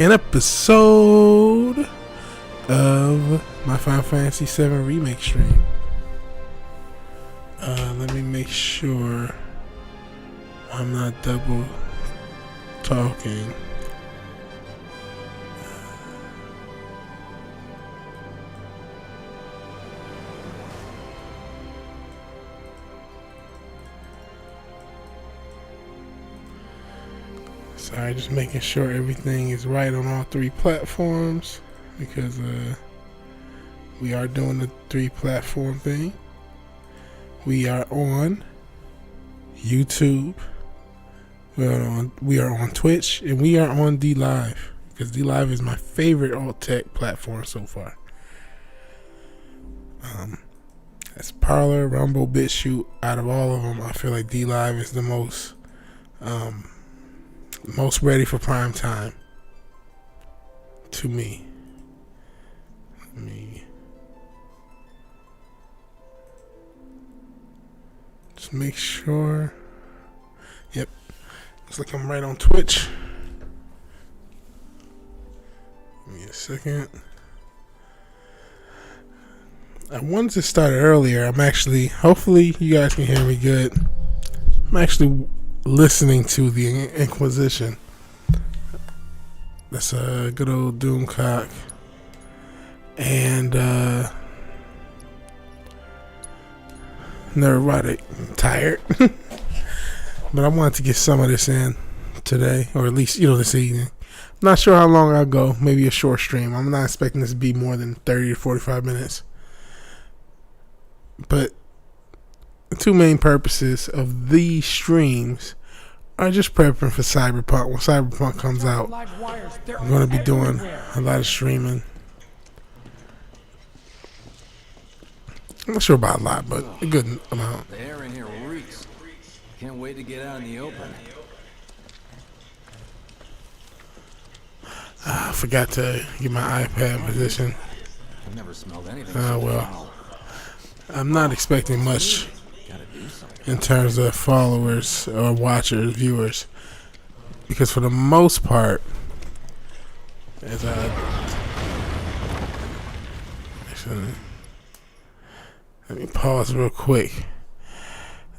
an episode of my Final Fantasy VII Remake stream. Let me make sure I'm not double talking. Sorry, just making sure everything is right on all three platforms because we are doing the 3-platform thing. We are on YouTube, we are on Twitch, and we are on DLive because DLive is my favorite alt tech platform so far. That's Parler, Rumble, BitChute. Out of all of them, I feel like DLive is the most ready for prime time to me. Let me just make sure. Yep, looks like I'm right on Twitch. Give me a second. I wanted to start earlier. Hopefully you guys can hear me good. I'm actually listening to the Inquisition. That's a good old Doomcock. And neurotic. I'm tired. But I wanted to get some of this in today, or at least, this evening. I'm not sure how long I'll go. Maybe a short stream. I'm not expecting this to be more than 30 to 45 minutes. But the two main purposes of these streams are just prepping for Cyberpunk. When Cyberpunk comes out, I'm going to be doing a lot of streaming. I'm not sure about a lot, but a good amount. The air in here reeks. Can't wait to get out in the open. I forgot to get my iPad position. I've never smelled anything. Well, I'm not expecting much in terms of followers or watchers, viewers, because for the most part, let me pause real quick.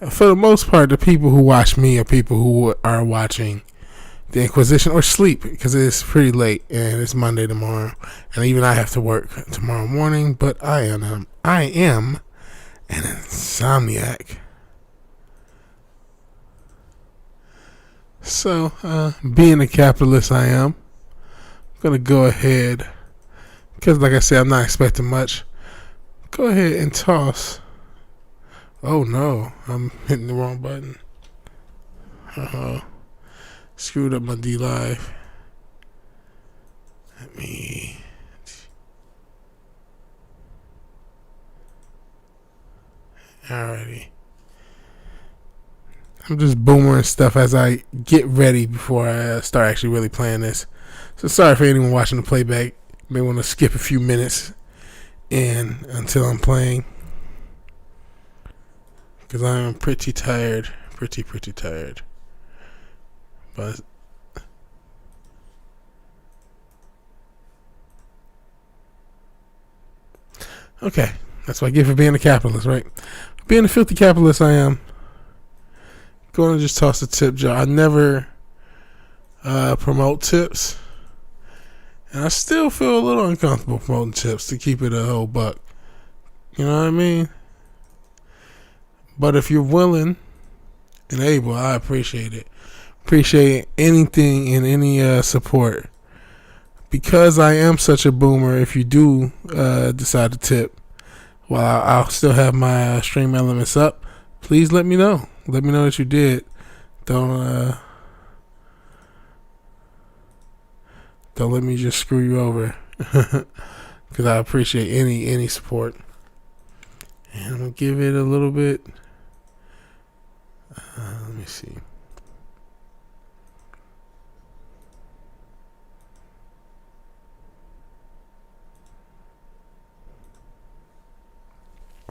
For the most part, the people who watch me are people who are watching the Inquisition or sleep, because it's pretty late and it's Monday tomorrow, and even I have to work tomorrow morning. But I am an insomniac. So, being a capitalist I am, I'm going to go ahead, because like I said, I'm not expecting much. Go ahead and toss. Oh no, I'm hitting the wrong button. Screwed up my DLive. Let me... Alrighty. I'm just boomering stuff as I get ready before I start actually really playing this. So sorry for anyone watching the playback. May want to skip a few minutes in until I'm playing, because I am pretty tired. Pretty tired. But okay, that's what I get for being a capitalist, right? Being a filthy capitalist I am, going to just toss the tip jar. I never promote tips, and I still feel a little uncomfortable promoting tips, to keep it a whole buck. You know what I mean? But if you're willing and able, I appreciate it. Appreciate anything and any support. Because I am such a boomer, if you do decide to tip, while I'll still have my stream elements up, please let me know. Let me know that you did. Don't let me just screw you over. Because I appreciate any support. And I'm going to give it a little bit. Let me see.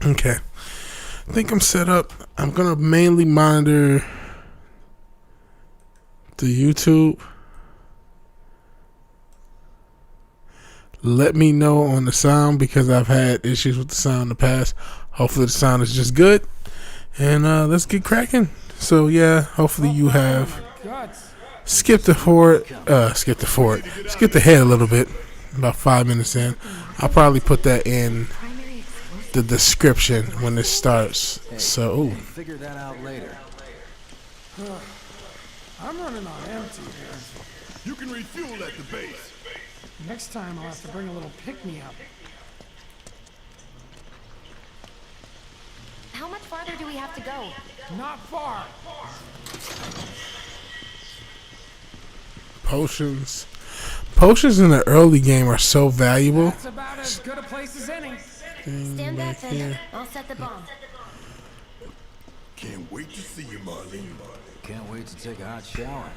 Okay. I think I'm set up. I'm going to mainly monitor the YouTube Let me know on the sound because I've had issues with the sound in the past. Hopefully the sound is just good. And let's get cracking. So yeah, hopefully you have skipped ahead a little bit, about 5 minutes in. I'll probably put that in the description when it starts. So Figure that out later. I'm running on empty here. You can refuel at the base. Next time I'll have to bring a little pick-me-up. How much farther do we have to go? Not far. potions in the early game are so valuable. That's about as good a place as any. Stand back then. I'll set the bomb. Can't wait to see you, Marlene. Can't wait to take a hot shower.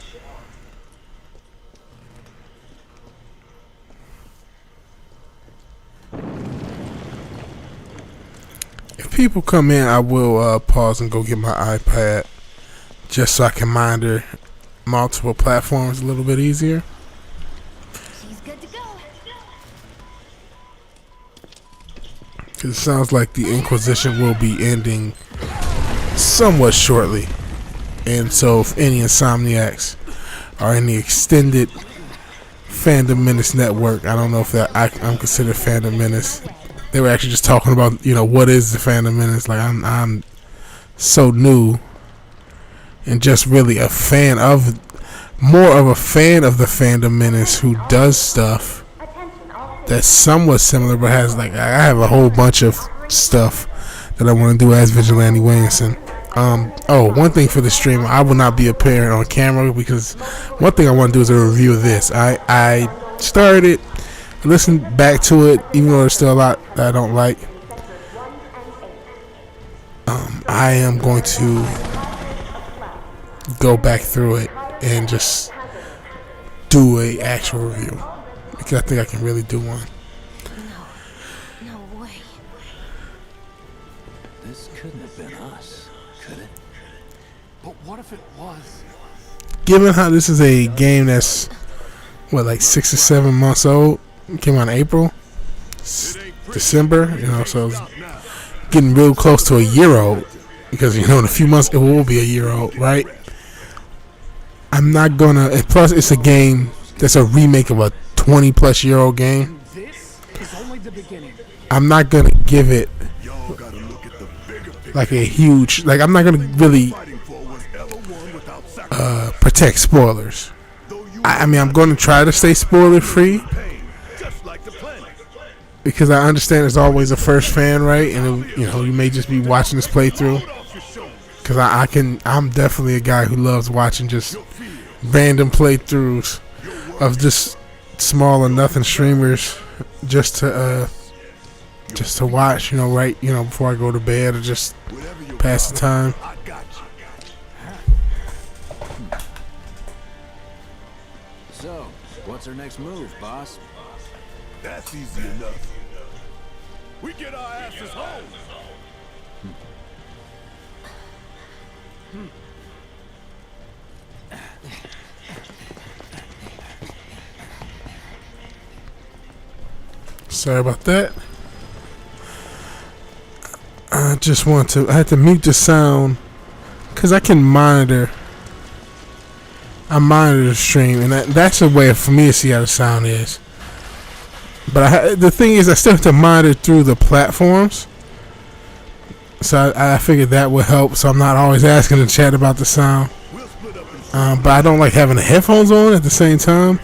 If people come in, I will pause and go get my iPad just so I can monitor multiple platforms a little bit easier. She's good to go. Because it sounds like the Inquisition will be ending somewhat shortly. And so if any Insomniacs are in the extended Fandom Menace network, I don't know if that I'm considered Fandom Menace. They were actually just talking about, what is the Fandom Menace. Like I'm so new and just really more of a fan of the Fandom Menace who does stuff that's somewhat similar, but has I have a whole bunch of stuff that I want to do as Vigilante Williamson. One thing for the stream, I will not be appearing on camera because one thing I want to do is a review of this. I started it, listened back to it, even though there's still a lot that I don't like. I am going to go back through it and just do a actual review because I think I can really do one. No way. This couldn't have been us, could it? But what if it was? Given how this is a game that's 6 or 7 months old, it came out in April, December, so it's getting real close to a year old because in a few months it will be a year old, right? I'm not gonna. And plus, it's a game that's a remake of a 20-plus-year-old game. This is only the beginning. I'm not gonna give it a huge. I'm not gonna really protect spoilers. I mean, I'm gonna try to stay spoiler-free because I understand there's always a first fan, right? And you may just be watching this playthrough because I'm definitely a guy who loves watching just random playthroughs of just small or nothing streamers just to watch, before I go to bed or just pass the time. So, what's our next move, boss? That's easy enough. We get our asses home. Sorry about that. I had to mute the sound because I can monitor. I monitor the stream, and that's a way for me to see how the sound is. But the thing is, I still have to monitor through the platforms. So I figured that would help, so I'm not always asking the chat about the sound. But I don't like having the headphones on at the same time,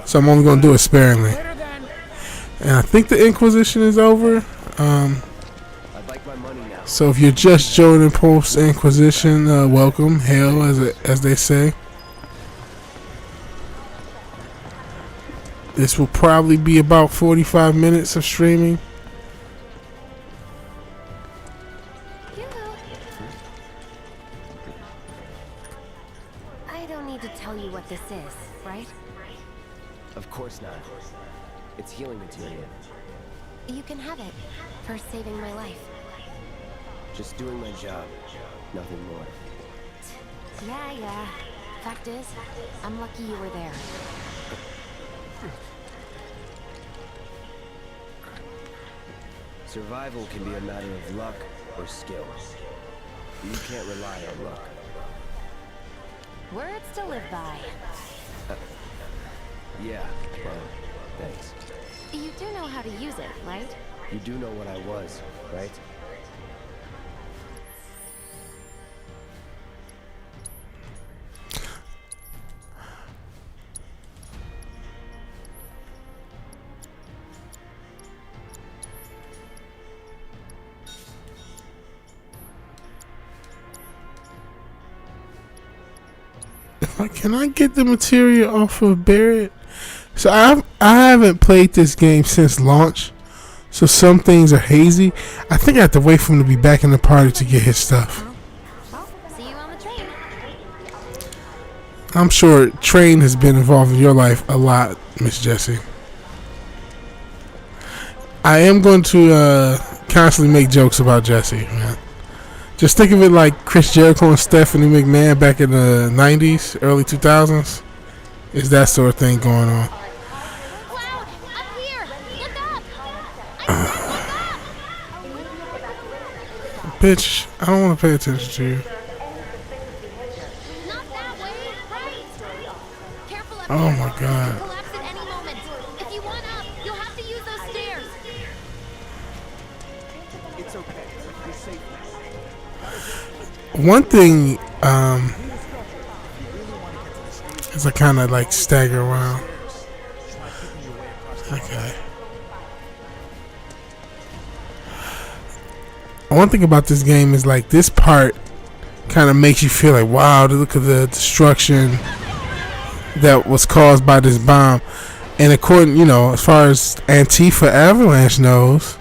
so I'm only going to do it sparingly. And I think the Inquisition is over. So if you're just joining post Inquisition, welcome, hail, as they say. This will probably be about 45 minutes of streaming. I don't need to tell you what this is, right? Of course not. It's healing material. You can have it for saving my life. Just doing my job. Nothing more. Yeah. Fact is, I'm lucky you were there. Survival can be a matter of luck or skill. You can't rely on luck. Words to live by. Yeah, well, thanks. You do know how to use it, right? You do know what I was, right? Can I get the material off of Barrett? So I haven't played this game since launch, so some things are hazy. I think I have to wait for him to be back in the party to get his stuff. Well, see you on the train. I'm sure train has been involved in your life a lot, Miss Jessie. I am going to constantly make jokes about Jessie, man. Just think of it like Chris Jericho and Stephanie McMahon back in the 90s, early 2000s. It's that sort of thing going on. Wow! Up here! Look up! I said look up! Bitch, I don't want to pay attention to you. Not that way! Right! Careful up Oh here. my God. It'll collapse at any moment. If you want up, you'll have to use those stairs. It's okay. You're safe now. One thing is I kind of like stagger around. Okay. One thing about this game is like this part kind of makes you feel like, wow, look at the destruction that was caused by this bomb. And according, as far as Antifa Avalanche knows,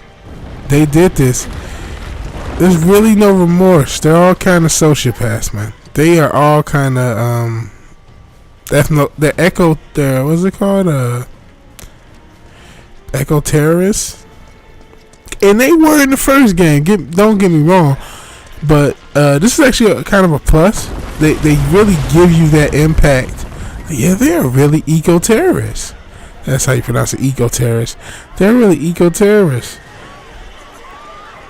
they did this. There's really no remorse. They're all kind of sociopaths, man. They are all kind of what's it called? Echo terrorists. And they were in the first game. Don't get me wrong, but this is actually kind of a plus. They really give you that impact. Yeah, they are really eco terrorists. That's how you pronounce it, eco terrorists. They're really eco terrorists.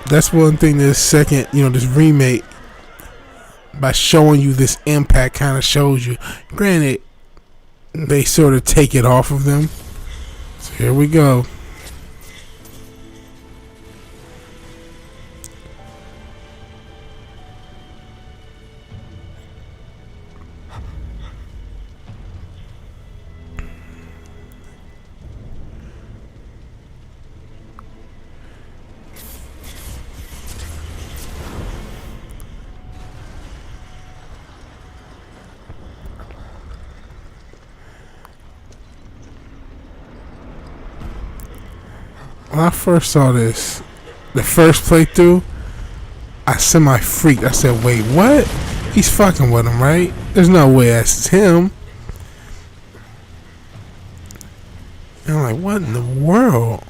That's one thing this second, this remake, by showing you this impact, kind of shows you. Granted, they sort of take it off of them. So here we go. When I first saw this, the first playthrough, I semi-freaked. I said, wait, what? He's fucking with him, right? There's no way that's him. And I'm like, what in the world?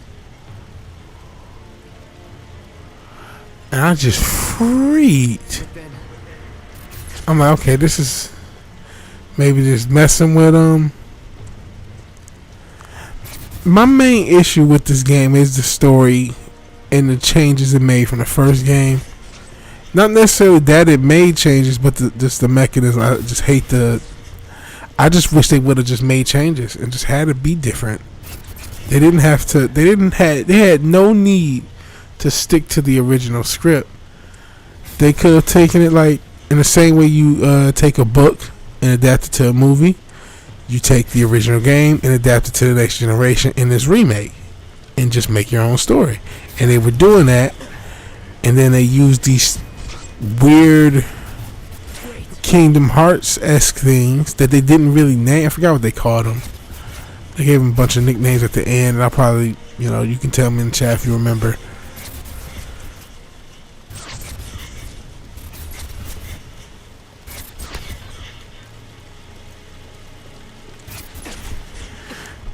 And I just freaked. I'm like, okay, this is maybe just messing with him. My main issue with this game is the story and the changes it made from the first game. Not necessarily that it made changes, but just the mechanism. I just wish they would have just made changes and just had it be different. They didn't have to. They had no need to stick to the original script. They could have taken it like in the same way you take a book and adapt it to a movie. You take the original game and adapt it to the next generation in this remake and just make your own story. And they were doing that, and then they used these weird Kingdom Hearts-esque things that they didn't really name. I forgot what they called them. They gave them a bunch of nicknames at the end, and I'll probably, you can tell me in the chat if you remember.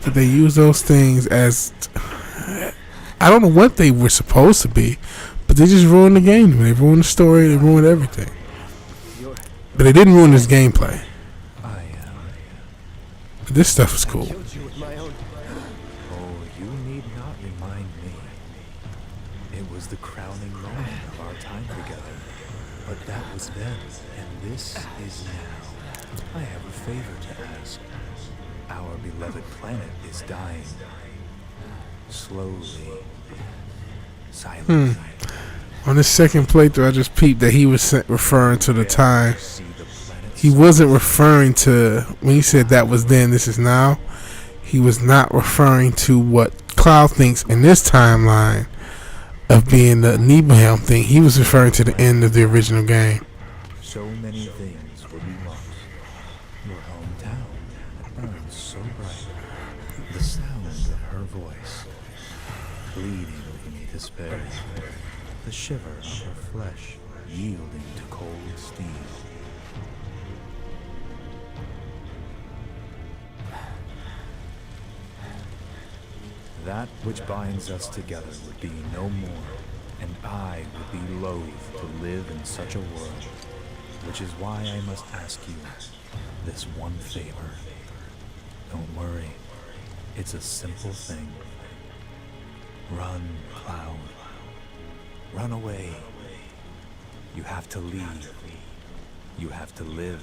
But they use those things as, I don't know what they were supposed to be, but they just ruined the game. They ruined the story. They ruined everything. But they didn't ruin this gameplay. But this stuff is cool. Oh, you need not remind me. It was the crowning moment of our time together. But that was then, and this is now. I have a favor to ask. Our beloved planet is dying. Slowly. Silently. On this second playthrough, I just peeped that he was referring to the time. See the planet He wasn't referring to, when he said that was then, this is now, he was not referring to what Cloud thinks in this timeline of being the Nibelheim thing. He was referring to the end of the original game. So many things will be lost. Your hometown that burns so bright. The sound of her voice. Bleeding beneath despair. The shiver of her flesh yielding to cold steel. That which binds us together would be no more, and I would be loath to live in such a world, which is why I must ask you this one favor. Don't worry, it's a simple thing. Run, Cloud. Run away. You have to leave. You have to live.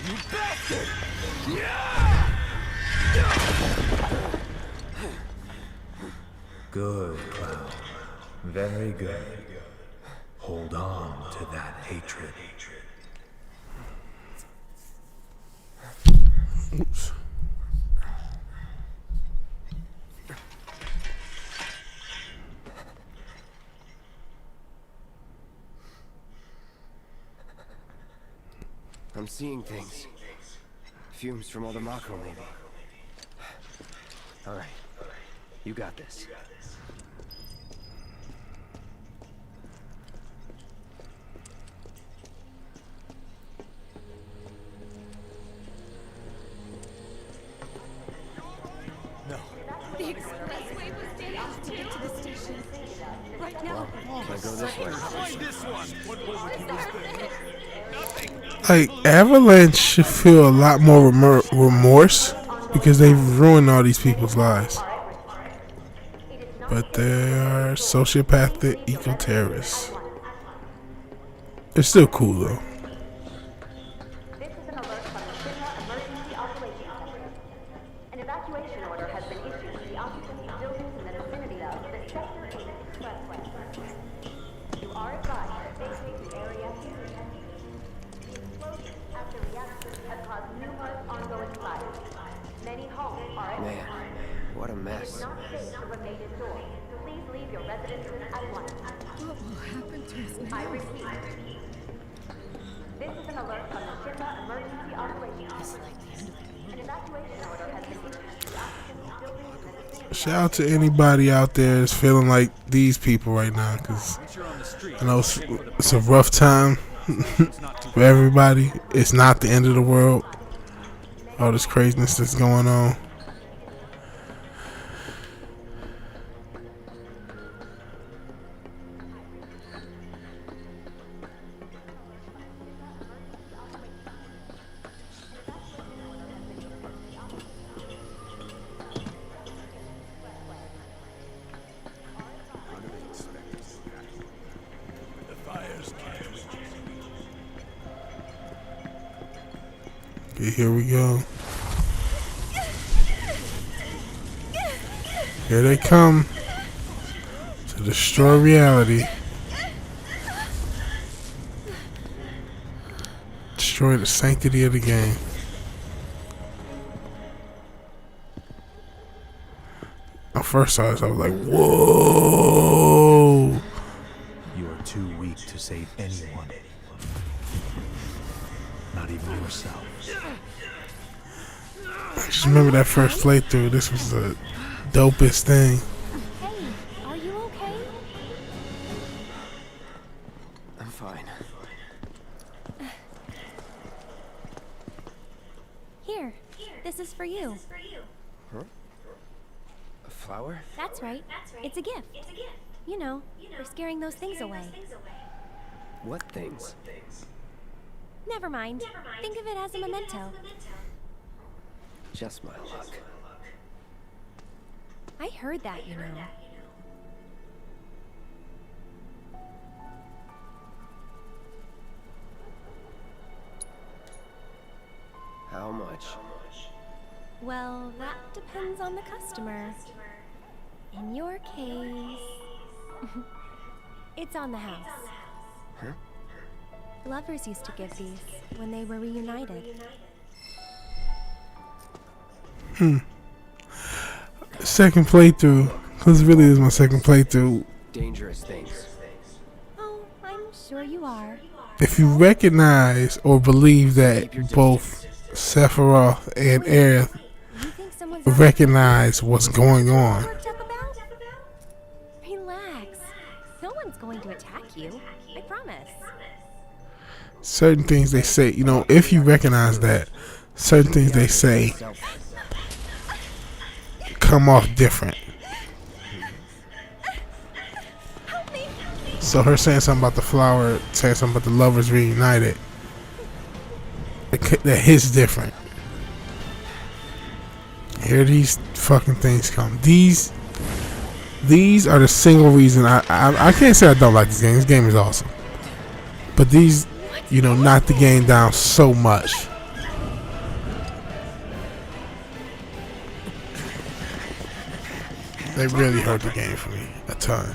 You bastard! Good, Cloud. Very good. Hold on to that hatred. Oops. I'm seeing things. Fumes from all the Mako, maybe. All right. You got this. The expressway was damaged to get to the station. Right now. Can't go this way. Find this one! What was it you was thinking? Like, Avalanche should feel a lot more remorse because they've ruined all these people's lives. But they are sociopathic eco-terrorists. They're still cool though. This is an alert from the VII Emergency Operations Center. An evacuation order has been issued to the occupants of buildings in the vicinity of the Sector 8 Expressway. You are advised to vacate the area immediately. The explosion after reactions has caused numerous ongoing fires. Many homes are at risk. Man, what a mess. Not safe to remain indoors. Please leave your residences at once. What will happen to us I now? repeat. This is an alert from the VII Emergency Operations Center. An evacuation order has been issued to the occupants of buildings in the vicinity. Shout out to anybody out there that's feeling like these people right now, because I know it's a rough time for everybody. It's not the end of the world. All this craziness that's going on. The fires can't reach us. Okay, here we go. Here they come to destroy reality. Destroy the sanctity of the game. I first saw this, I was like, whoa. You are too weak to save anyone. Not even yourself. I just remember that first playthrough. This was the dopest thing. Hey, are you okay? I'm fine. Here, this is for you. Huh? A flower? That's right. It's a gift. You know, for scaring those things away. What things? Never mind. Think of it as a memento. Just my luck. I heard that, you know. How much? Well, that depends on the customer. In your case, it's on the house. Huh? Lovers used to give these when they were reunited. Second playthrough. This really is my second playthrough. Dangerous things. Oh, I'm sure you are. If you recognize or believe that both Sephiroth and Aerith You think someone's recognize what's going on, worked up about? Relax. No one's going to attack you. I promise. certain things they say, you know, if you recognize that, certain things they say come off different. So her saying something about the flower, saying something about the lovers reunited, that hits different. Here these fucking things come. These are the single reason I can't say I don't like this game. This game is awesome. But these, you know, knock the game down so much. They really hurt the game for me a ton.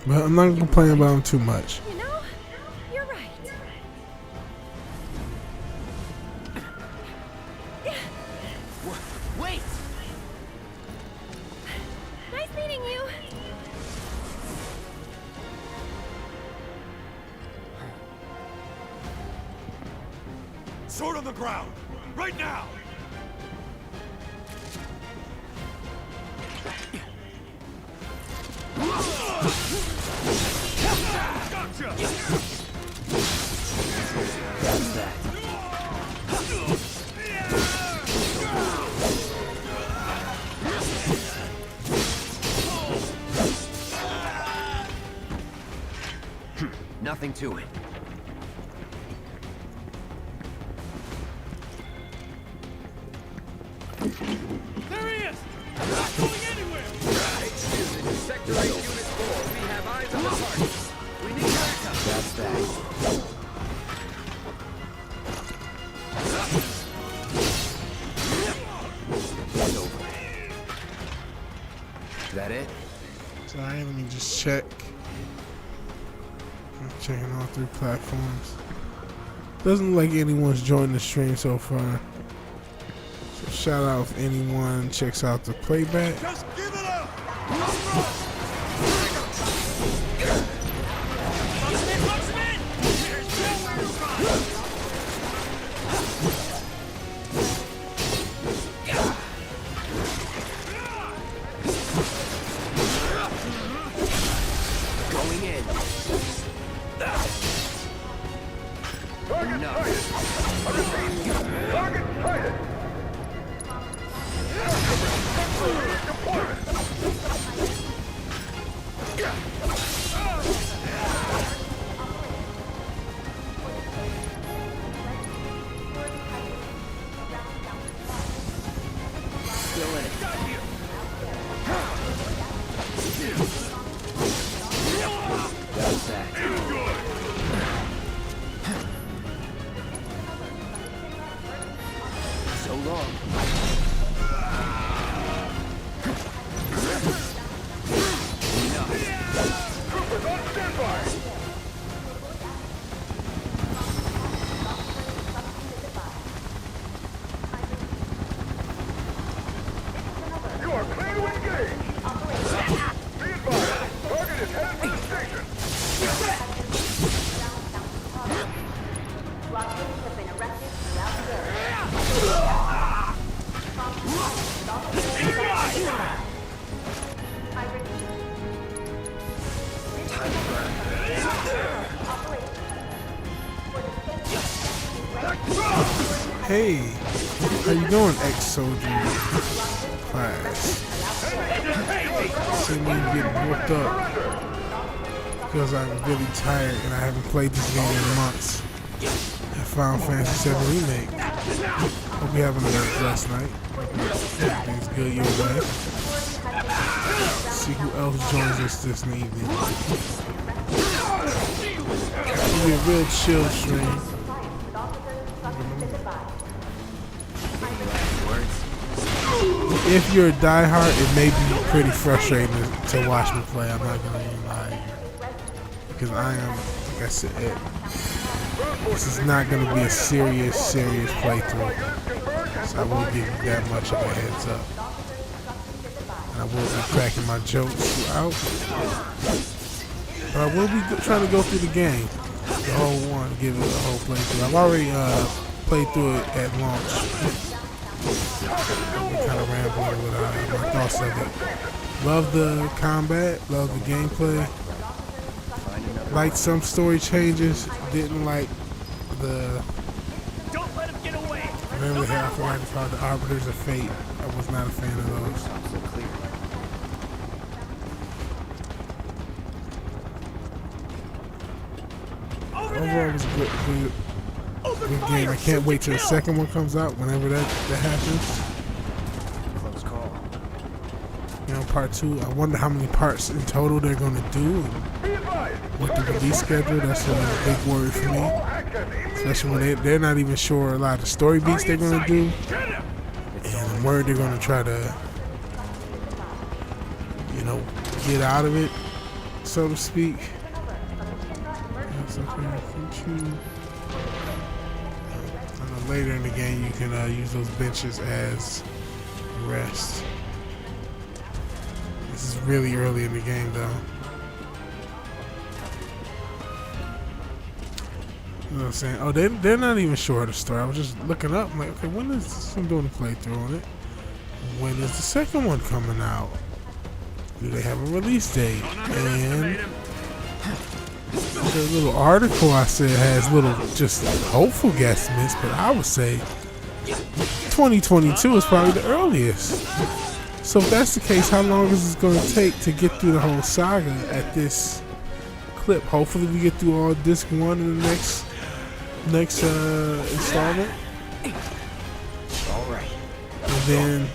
But I'm not gonna complain about them too much. You know, you're right. Wait! Nice meeting you. Sword on the ground! Right now! Gotcha! That's that. Nothing to it. There he is! Not going anywhere! Sector 8, Unit 4, we have eyes on the target. We need backup. That's that. It's over. Is that it? Sorry, let me just check. I'm checking all 3 platforms. Doesn't look like anyone's joined the stream so far. So shout out if anyone checks out the playback. Just give it up! Going in. Still in it. That's that. So long. You are clear to engage! Be advised, target is headed for the station! Blockades have been erected throughout the area. I repeat. Hey, how you doing, ex-soldier class? See me getting whooped up because I'm really tired and I haven't played this game in months. And Final Fantasy VII Remake. Hope you're having a blessed night. Everything's good your way. Let's see who else joins us this evening. It'll be a real chill stream. If you're a diehard, it may be pretty frustrating to watch me play. I'm not gonna even lie to you. Because I am, like I said, this is not gonna be a serious playthrough. So I will give you that much of a heads up. And I will be cracking my jokes throughout. But I will be trying to go through the game. The whole one, give it a whole playthrough. I've already played through it at launch. I'm kind of rambling with my thoughts of it. Love the combat, love the gameplay. Liked some story changes. Didn't like the. Don't let him get away. Remember how I feel like it's called the Arbiters of Fate. I was not a fan of those. Overall, it was a good game. I can't wait till the second one comes out. Whenever that happens. Close call. You know, part 2. I wonder how many parts in total they're going to do. And what the release schedule. That's a big worry for me. Especially when they're not even sure a lot of the story beats they're going to do. And the word they're going to try to, you know, get out of it, so to speak. That's okay. Later in the game, you can use those benches as rest. This is really early in the game, though. You know what I'm saying? Oh, they're not even sure of the story. I was just looking up. I'm like, okay, when is this? I'm doing a playthrough on it. When is the second one coming out? Do they have a release date? And the little article I said has little just hopeful guesstimates, but I would say 2022 is probably the earliest. So if that's the case, how long is it going to take to get through the whole saga at this clip? Hopefully we get through all disc 1 in the next installment. All right. And then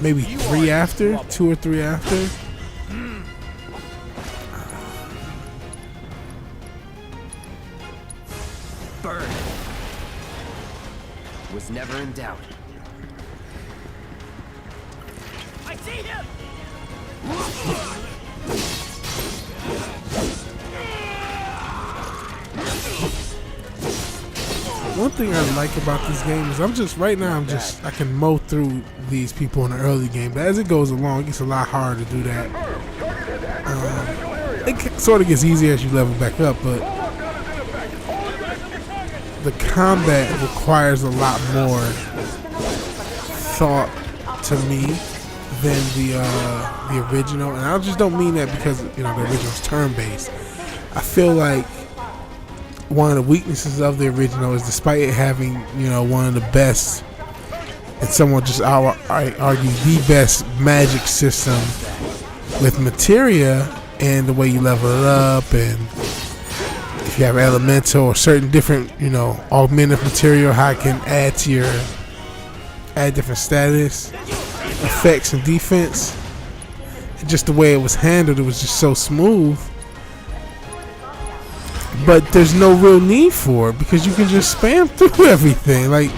maybe 3 after, 2 or 3 after. Burn. Was never in doubt. I see him. One thing I like about this game is I can mow through these people in the early game, but as it goes along, it gets a lot harder to do that. It sort of gets easier as you level back up, but the combat requires a lot more thought to me than the original, and I just don't mean that because the original's turn-based. I feel like one of the weaknesses of the original is, despite it having one of the best, and someone just argue the best magic system with materia and the way you level it up, and if you have elemental or certain different augmented material, how it can add different status effects and defense, and just the way it was handled, it was just so smooth. But there's no real need for it because you can just spam through everything. Like,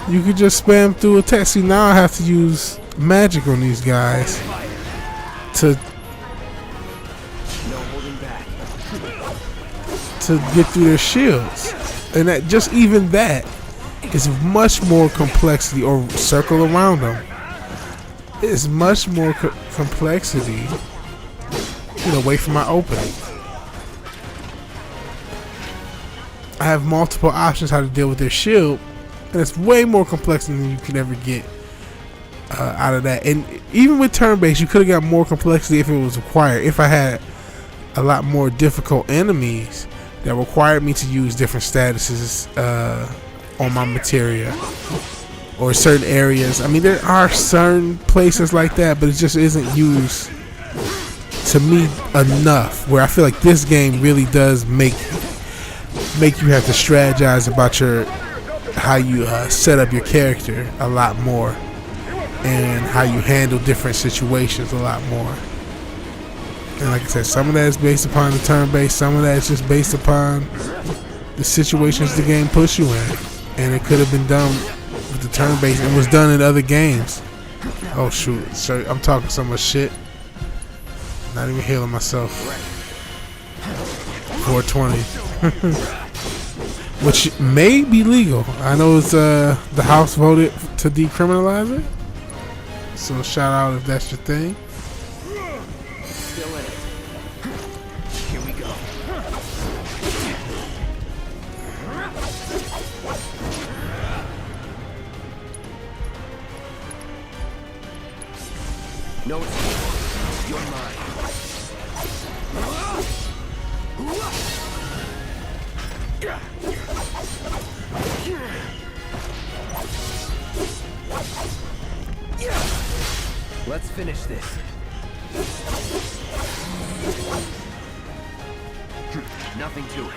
you can just spam through attack. See, now I have to use magic on these guys to get through their shields, and that is much more complexity. Or circle around them. It's much more complexity. Wait for my opening. I have multiple options how to deal with their shield, and it's way more complex than you could ever get out of that. And even with turn-based, you could have got more complexity if it was required. If I had a lot more difficult enemies that required me to use different statuses on my materia or certain areas. I mean, there are certain places like that, but it just isn't used to me enough. Where I feel like this game really does make make you have to strategize about how you set up your character a lot more, and how you handle different situations a lot more. And like I said, some of that is based upon the turn-based, some of that is just based upon the situations the game puts you in. And it could have been done with the turn-based and was done in other games. Oh shoot, so I'm talking so much shit. Not even healing myself. 420. Which may be legal. I know it's the House voted to decriminalize it. So shout out if that's your thing. Still in it. Here we go. No, it's you're mine. Let's finish this. Nothing to it.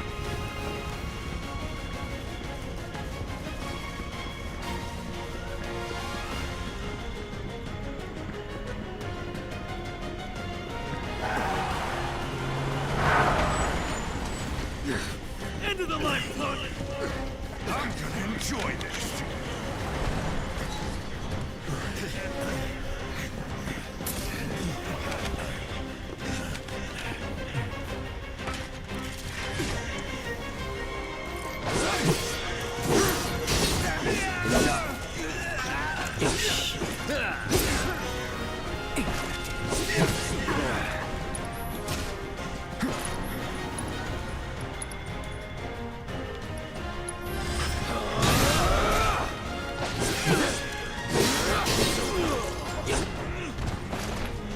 End of the line, punk! I'm gonna enjoy this.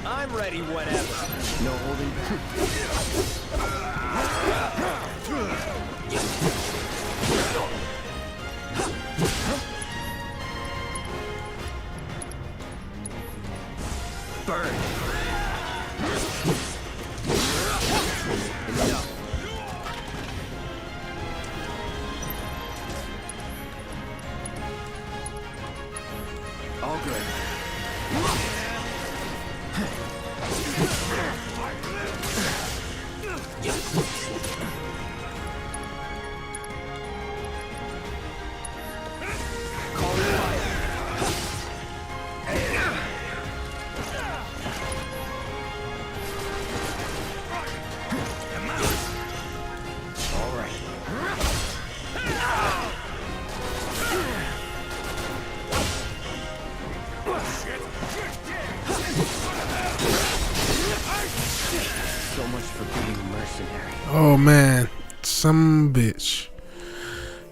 I'm ready whenever. No holding back. Burn. Enough. All good. So much for being a mercenary. Oh man, some bitch.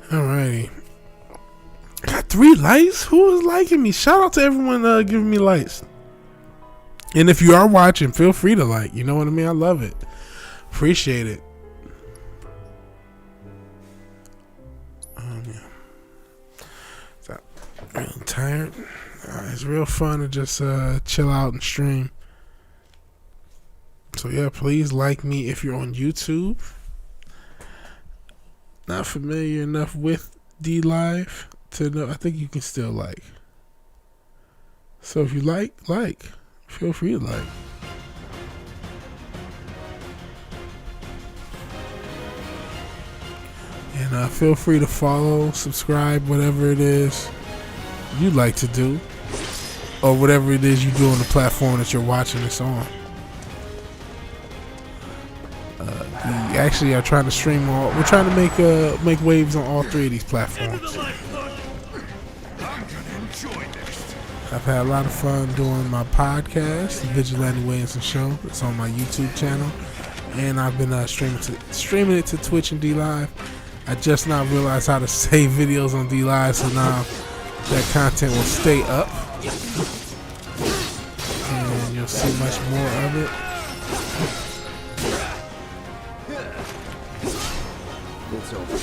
Alrighty. Got 3 likes? Who is liking me? Shout out to everyone giving me likes. And if you are watching, feel free to like. You know what I mean? I love it. Appreciate it. Yeah. So, I'm tired. It's real fun to just chill out and stream. So yeah, please like me if you're on YouTube. Not familiar enough with D Live to know. I think you can still like. So if you like, feel free to like. And feel free to follow, subscribe, whatever it is you'd like to do, or whatever it is you do on the platform that you're watching this on. We actually are trying to stream all. We're trying to make waves on all 3 of these platforms. I've had a lot of fun doing my podcast, the Vigilante Williamson Show. It's on my YouTube channel, and I've been streaming it to Twitch and D Live. I just now realized how to save videos on D Live, so now that content will stay up, and you'll see much more of it. It's over.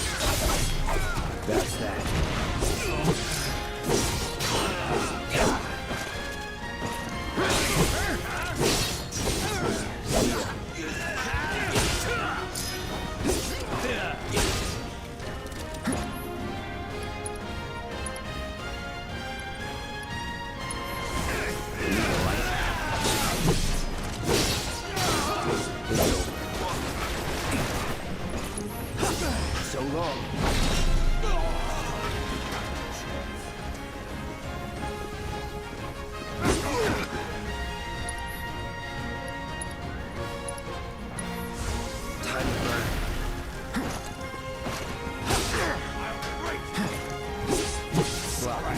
That's that. long. Time to burn. Sorry.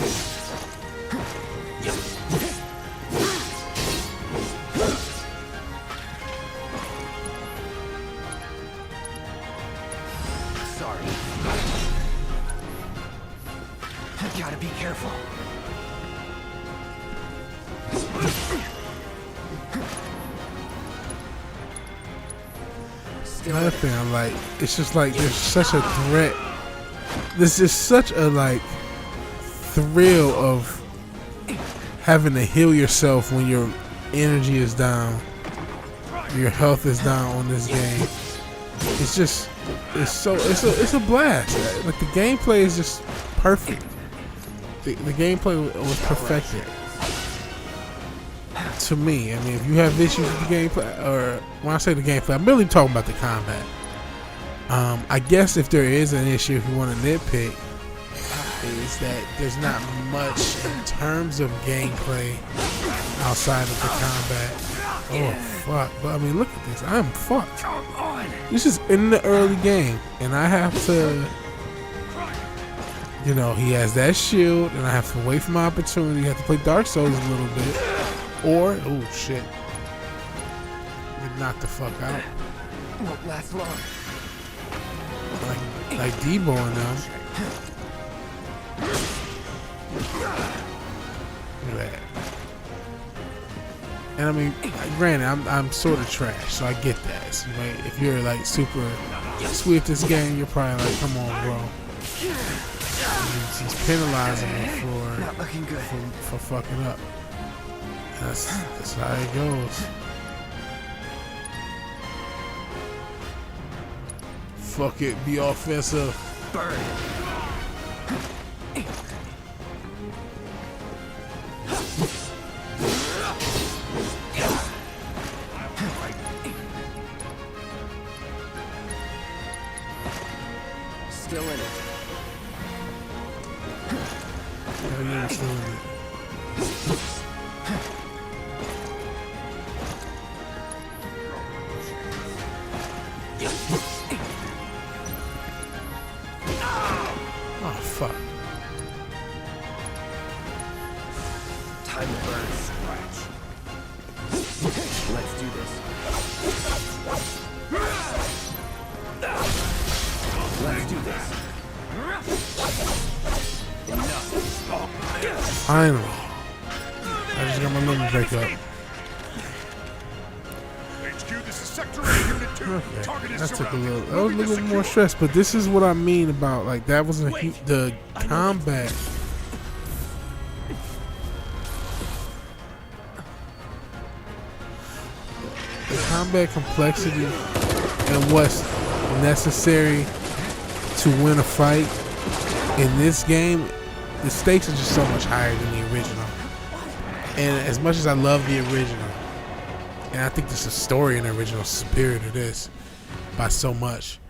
Gotta be careful. Another thing I like, it's just like there's such a threat. This is such a like thrill of having to heal yourself when your energy is down, your health is down on this game. It's just, it's a blast. Like the gameplay is just perfect. The gameplay was perfected. To me, I mean, if you have issues with the gameplay, or when I say the gameplay, I'm really talking about the combat. I guess if there is an issue, if you want to nitpick, is that there's not much in terms of gameplay outside of the combat. Oh fuck! But I mean, look at this. I'm fucked. This is in the early game, and I have to, you know, he has that shield, and I have to wait for my opportunity. I have to play Dark Souls a little bit. Or, oh shit, get knocked the fuck out. Won't last long. Like Debo and them. Look at that. And I mean, granted, I'm sort of trash, so I get that. So, right, if you're like super sweet at this game, you're probably like, come on, bro. He's penalizing me Not looking good. for fucking up. That's how it goes. Fuck it, be offensive. Burn. Still in it. Hell yeah, still in it. Oh fuck. Time to burn. Let's do this. Let's do this. Enough. Finally. I just got my limit break up. HQ, this is Sector A, Unit 2. Okay. Target is That took a surrounded. little. That was a Moving to little more secure. stress, but this is what I mean about like that wasn't the combat. The combat complexity and what's necessary to win a fight in this game, the stakes are just so much higher than the original. And as much as I love the original, and I think the story in the original is superior to this by so much.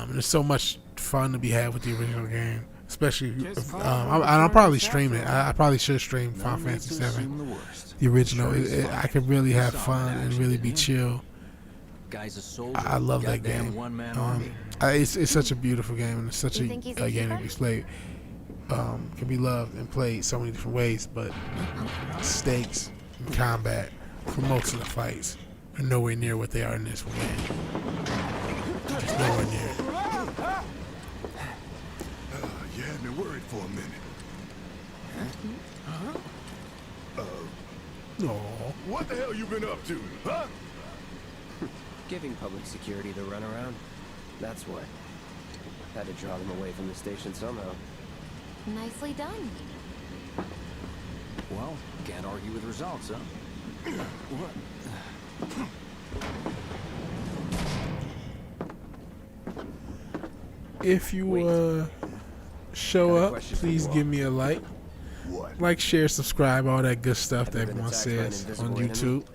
There's so much fun to be had with the original game, especially. I'll probably stream it. I probably should stream Final Fantasy VII, the original. I could really have fun and really be chill. I love that game. It's such a beautiful game, and it's such a You think he's game a to be played. Can be loved and played so many different ways, but stakes and combat for most of the fights are nowhere near what they are in this one game. Just nowhere near. You had me worried for a minute. No. What the hell you been up to, huh? Giving public security the runaround. That's what. Had to draw them away from the station somehow. Nicely done. Well, can't argue with results, huh? If you show up, please give me a like. Like, share, subscribe, all that good stuff that everyone says on YouTube.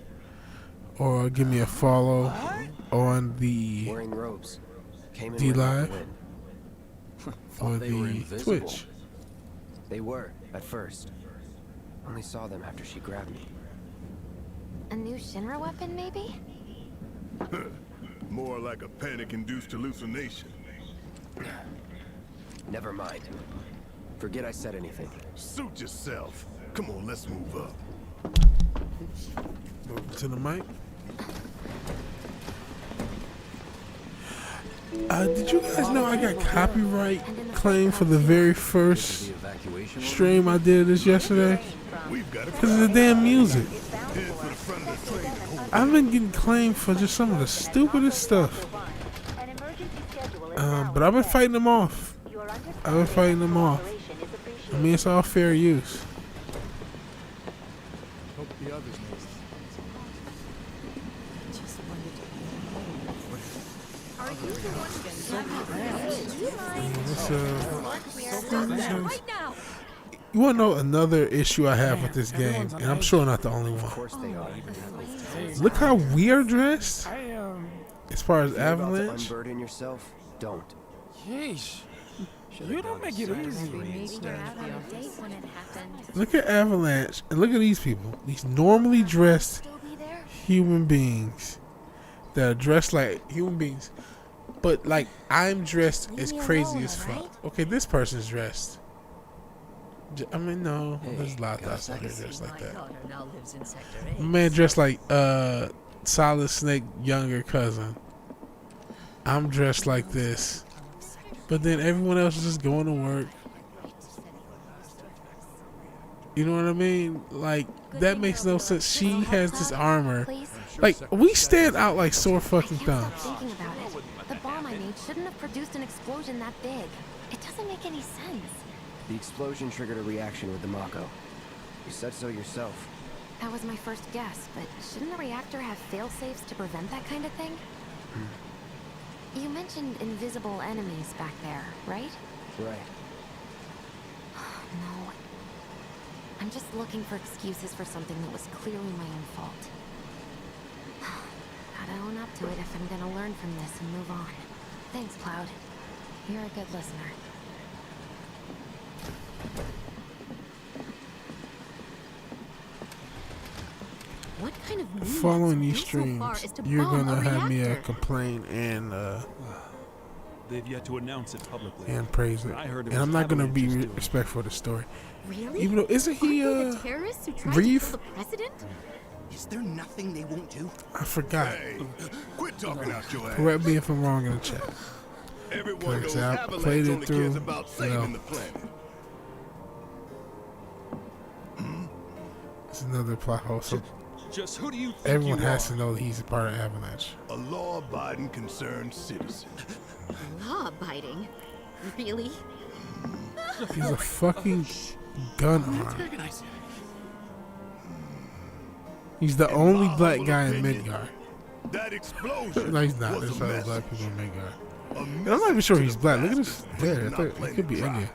Or give me a follow on the Wearing robes. Came in D ready to Live. win. for they were the invisible. Twitch. They were, at first. Only saw them after she grabbed me. A new Shinra weapon, maybe? More like a panic-induced hallucination. Never mind. Forget I said anything. Suit yourself. Come on, let's move up. Move to the mic. Did you guys know I got copyright claim for the very first stream I did this yesterday? We've got it. Because of the damn music. Head for the front of the train. Hold I've been getting claimed for just some of the stupidest stuff. An emergency schedule is But I've been fighting them off. I've been fighting them off. I mean, it's all fair use. Hope the others know. Right now. You want to know another issue I have with this game, and I'm sure not the only Of one. course they are. Look how we are dressed. As far as You're about to Avalanche, unburden yourself? Don't. Yeesh. You don't make it easy. Maybe you're out on a date when it happened. look at Avalanche, and look at these people. These normally dressed Still be there? human beings that are dressed like human beings, but like I'm dressed as crazy as fuck. Okay, this person's dressed. I mean, no, there's a lot of us out here dressed like that. My man dressed like Solid Snake younger cousin. I'm dressed like this, but then everyone else is just going to work. You know what I mean? Like that makes no sense. She has this armor. Like we stand out like sore fucking thumbs. Thinking about it, the bomb I made shouldn't have produced an explosion that big. It doesn't make any sense. The explosion triggered a reaction with the Mako. You said so yourself. That was my first guess, but shouldn't the reactor have fail-safes to prevent that kind of thing? You mentioned invisible enemies back there, right? Right. No. I'm just looking for excuses for something that was clearly my own fault. Gotta own up to it if I'm gonna learn from this and move on. Thanks, Cloud. You're a good listener. What kind of news Following these so far streams, is to you're bomb gonna a have me reactor? complain and They've yet to announce it publicly. and praise it. I heard it And was I'm not gonna be Avalanche's doing. respectful of the story. Really? Even though isn't he Aren't they the terrorists who tried Reeve? to kill the president? Is there nothing they won't do? I forgot. Hey, quit talking out your ass. Correct me if I'm wrong in the chat. Everyone knows I Avalanche played it only through, cares about you saving know. the planet. It's another plot hole. So Just who do you think everyone you has are? to know that he's a part of Avalanche. A law-abiding, concerned citizen. Law-abiding? Really? He's a fucking gun arm. He's the only black guy in Midgar. That explosion No, he's not. was There's a other message. black people in Midgar. A And I'm not even sure he's black. Look at his message to hair. I not thought it playing could be dry. Indian.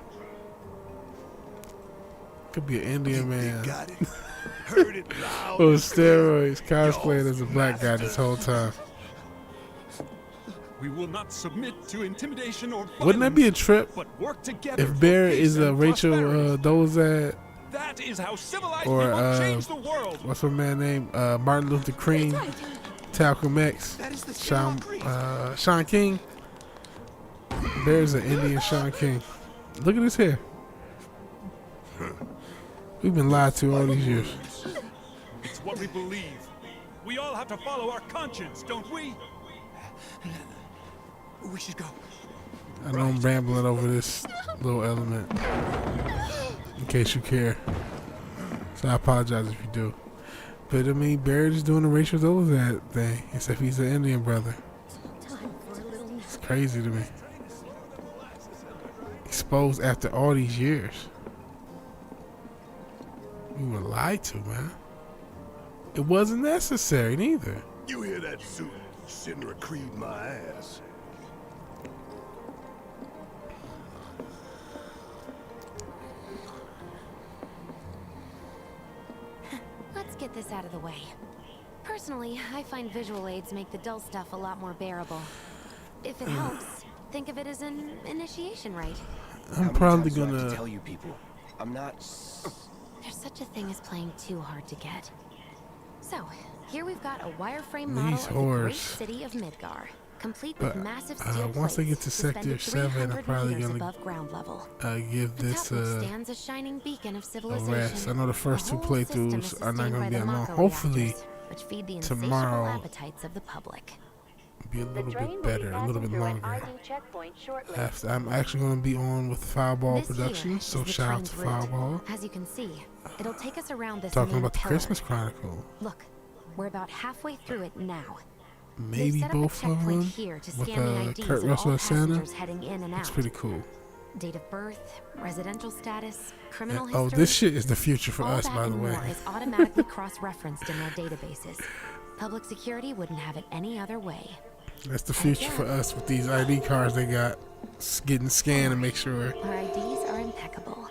Could be an Indian They man. got it. Heard it loud. On and steroids, cosplaying as a black guy this whole time. We will not submit to intimidation or violence, Wouldn't that be a trip but work together if for Barrett peace is and Rachel prosperity. Dolezal, That is how civilized or people change the world. what's her man name? Martin Luther King, Malcolm X, That is the Sean, Shamrock Sean King. There's an Indian Sean King. Look at his hair. We've been lied to all these years. It's what we believe. We all have to follow our conscience, don't we? We should go. I know I'm rambling over this little element. In case you care. So I apologize if you do. But I mean, Barrett is doing the Rachel Dolezal thing, except he's an Indian brother. It's crazy to me. Exposed after all these years. We were lied to, man. It wasn't necessary neither. You hear that suit? Shinra creed my ass. Let's get this out of the way. Personally, I find visual aids make the dull stuff a lot more bearable. If it helps, think of it as an initiation rite. I'm How many probably times do I have gonna. to tell you people. I'm not. There's such a thing as playing too hard to get. So, here we've got a wireframe model These of the great whores. city of Midgar, complete with But massive steel once they plates get to Sector suspended 7, I'm 300 probably meters gonna above ground level. give The this top which stands a shining beacon of a civilization. rest. I know the first two whole system is playthroughs are not sustained gonna by be the that long. Mako Hopefully, reactors, which feed the insatiable tomorrow appetites of the public. be a The little train bit will better, be a little bit passing through an longer. ID checkpoint shortly. After, I'm actually going to be on with Fireball This here Productions, is so the shout out train's to route. Fireball. As you can see, it'll take us around this Talking main about the pillar. Christmas Chronicle. Look, we're about halfway through it now. Maybe They've set up a both of checkpoint them here to with scan the IDs Kurt of Russell all as Santa. passengers heading in and It's out. pretty cool. Date of birth, residential status, criminal Oh, history. this shit is the future for all us, that by the and way. more is automatically cross-referenced in our databases. Public security wouldn't have it any other way. That's the future for us with these ID cards they got. Getting scanned and make sure Our IDs are impeccable.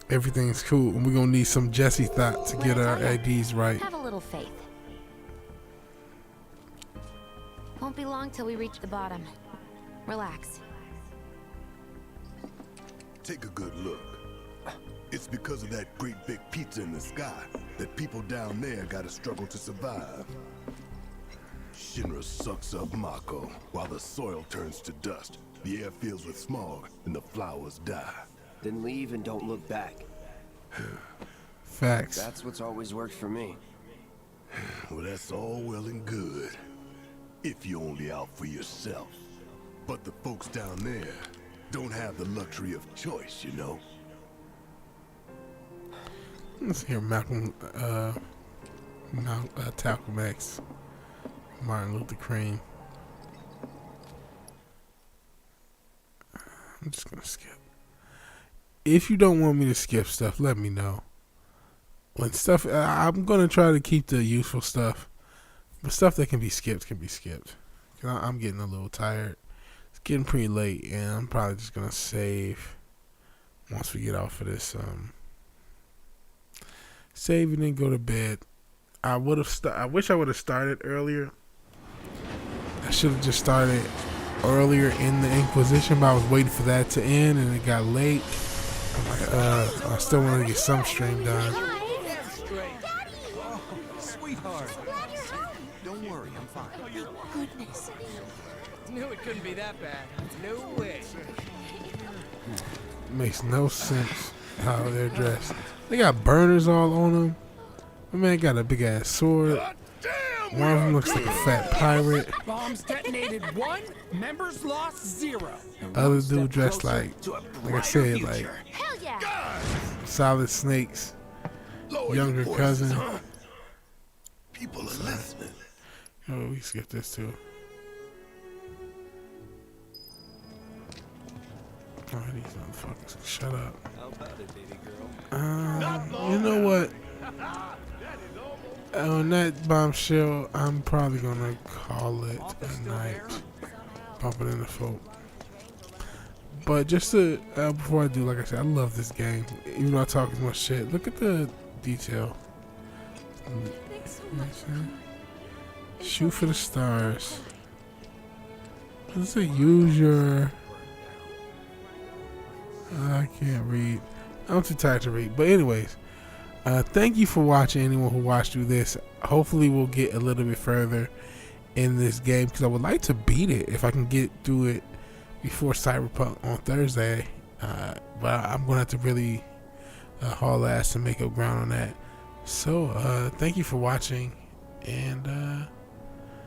everything's cool. And we're going to need some Jesse thought to When get I our tell ya, IDs right. Have a little faith. Won't be long till we reach the bottom. Relax. Take a good look. It's because of that great big pizza in the sky that people down there gotta struggle to survive. Shinra sucks up Mako while the soil turns to dust, the air fills with smog, and the flowers die. Then leave and don't look back. Facts. That's what's always worked for me. Well, that's all well and good, if you're only out for yourself. But the folks down there don't have the luxury of choice, you know? Let's hear Malcolm X, Martin Luther King. I'm just gonna skip. If you don't want me to skip stuff, let me know. When stuff, I'm gonna try to keep the useful stuff, but stuff that can be skipped can be skipped. 'Cause I'm getting a little tired. It's getting pretty late, and I'm probably just gonna save once we get off of this. Save and then go to bed. I wish I would have started earlier. I should have just started earlier in the Inquisition, but I was waiting for that to end, and it got late. I still wanted to get some stream done. Sweetheart. Don't worry, I'm fine. Goodness. Knew it couldn't be that bad. No way. Makes no sense how they're dressed. They got burners all on them. My man got a big ass sword. One of them looks like a fat pirate. Bombs detonated 1, members lost 0. Other dude dressed like I said, like Hell yeah! Solid Snake's younger cousin. People are listening. Oh, we skipped this too. Oh, these motherfuckers. Shut up. How about it, baby girl? You know what? On that bombshell, I'm probably gonna call it a night. Pump it in the folk. But just to, before I do, like I said, I love this game. Even though I talk as much shit, look at the detail. Shoot for the stars. Does it use your... I can't read. I'm too tired to read. But anyways, thank you for watching. Anyone who watched through this. Hopefully we'll get a little bit further in this game, because I would like to beat it if I can get through it before Cyberpunk on Thursday. But I'm going to have to really haul ass and make up ground on that. So thank you for watching, and